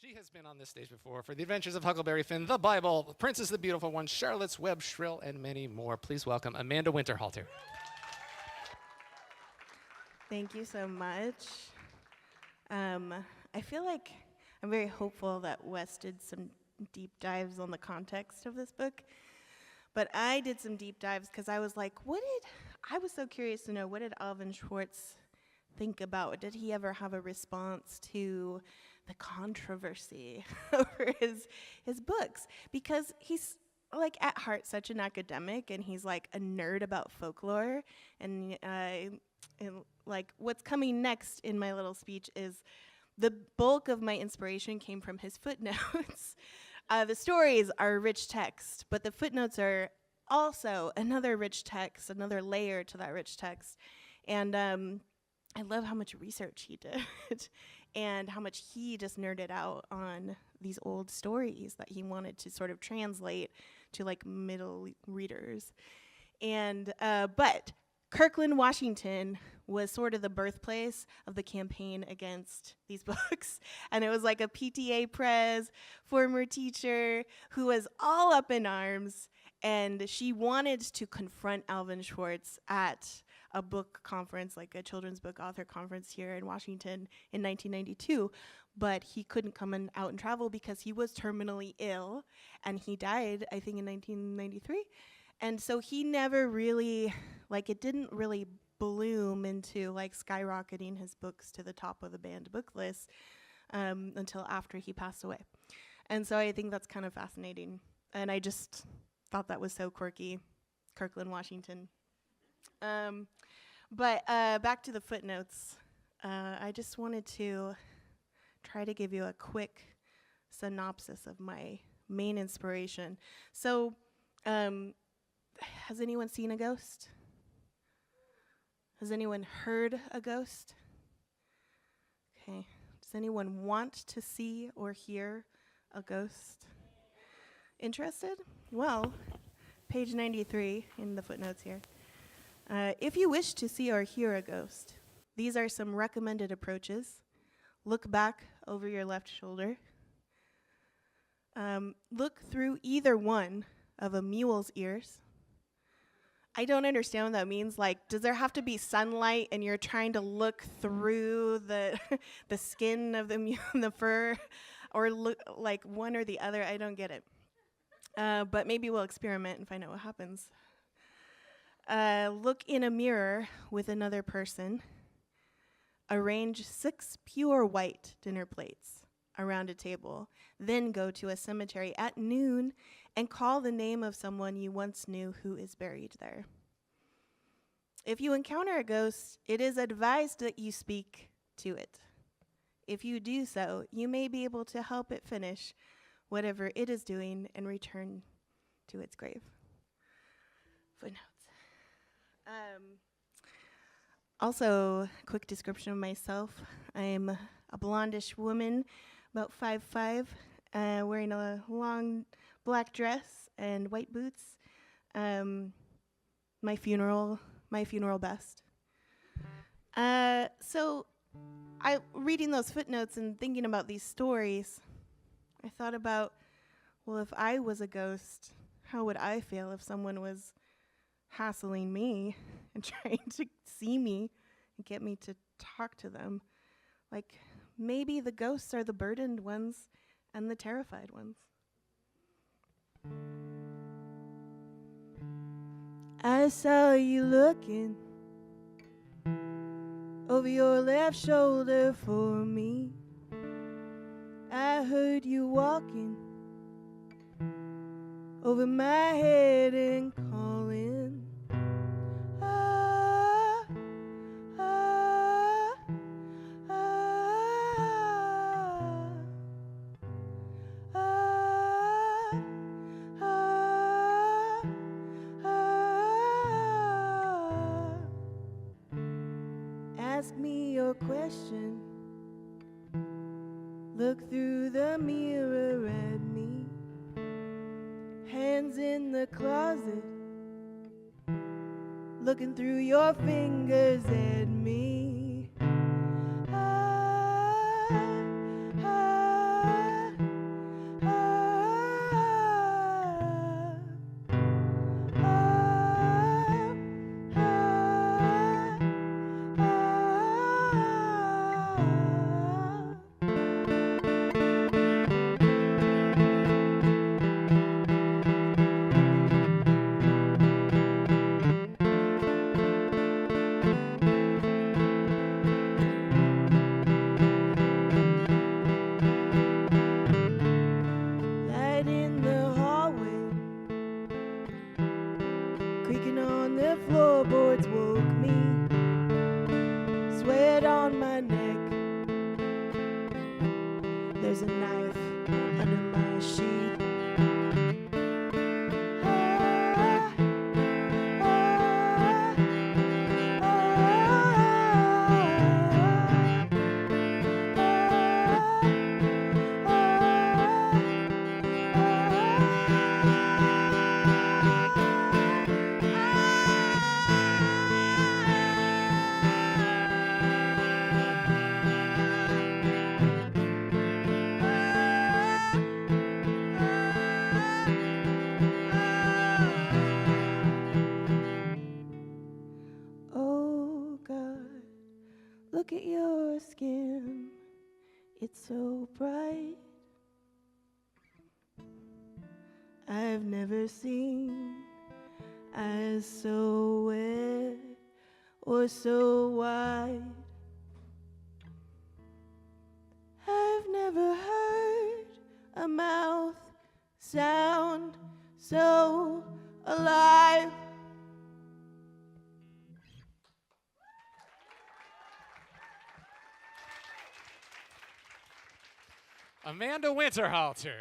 She has been on this stage before for The Adventures of Huckleberry Finn, The Bible, Princess the Beautiful One, Charlotte's Web, Shrill, and many more. Please welcome Amanda Winterhalter. Thank you so much. I feel like I'm very hopeful that Wes did some deep dives on the context of this book, but I did some deep dives because I was like, I was so curious to know, what did Alvin Schwartz think about? Did he ever have a response to the controversy over his books? Because he's like at heart such an academic, and he's like a nerd about folklore, and like what's coming next in my little speech is the bulk of my inspiration came from his footnotes. The stories are rich text, but the footnotes are also another rich text, another layer to that rich text. And I love how much research he did and how much he just nerded out on these old stories that he wanted to sort of translate to like middle readers. And but Kirkland, Washington was sort of the birthplace of the campaign against these books. And it was like a PTA pres, former teacher, who was all up in arms. And she wanted to confront Alvin Schwartz at a book conference, like a children's book author conference here in Washington in 1992. But he couldn't come out and travel because he was terminally ill. And he died, I think, in 1993. And so he never really, like, it didn't really bloom into like skyrocketing his books to the top of the banned book list until after he passed away. And so I think that's kind of fascinating. And I just thought that was so quirky, Kirkland, Washington. But back to the footnotes. I just wanted to try to give you a quick synopsis of my main inspiration. So, has anyone seen a ghost? Has anyone heard a ghost? Okay. Does anyone want to see or hear a ghost? Interested? Well, page 93 in the footnotes here. If you wish to see or hear a ghost, these are some recommended approaches. Look back over your left shoulder. Look through either one of a mule's ears. I don't understand what that means. Like, does there have to be sunlight and you're trying to look through the the skin of the mule, the fur, or look like one or the other? I don't get it. But maybe we'll experiment and find out what happens. Look in a mirror with another person. Arrange 6 pure white dinner plates around a table. Then go to a cemetery at noon and call the name of someone you once knew who is buried there. If you encounter a ghost, it is advised that you speak to it. If you do so, you may be able to help it finish whatever it is doing and return to its grave. Footnotes. Also, quick description of myself. I'm a blondish woman, about 5'5", wearing a long black dress and white boots. My funeral best. So, reading those footnotes and thinking about these stories, I thought about, well, if I was a ghost, how would I feel if someone was hassling me and trying to see me and get me to talk to them? Like, maybe the ghosts are the burdened ones and the terrified ones. I saw you looking over your left shoulder for me. I heard you walking over my head and calling. Ah, ah, ah, ah, ah, ah. Ask me your question. Look through the mirror at me. Hands in the closet, looking through your fingers at me. Ah, ah, there's a knife under my sheet. Oh God, look at your skin, it's so bright. I've never seen eyes so wet or so wide. I've never heard a mouth sound so alive. Amanda Winterhalter.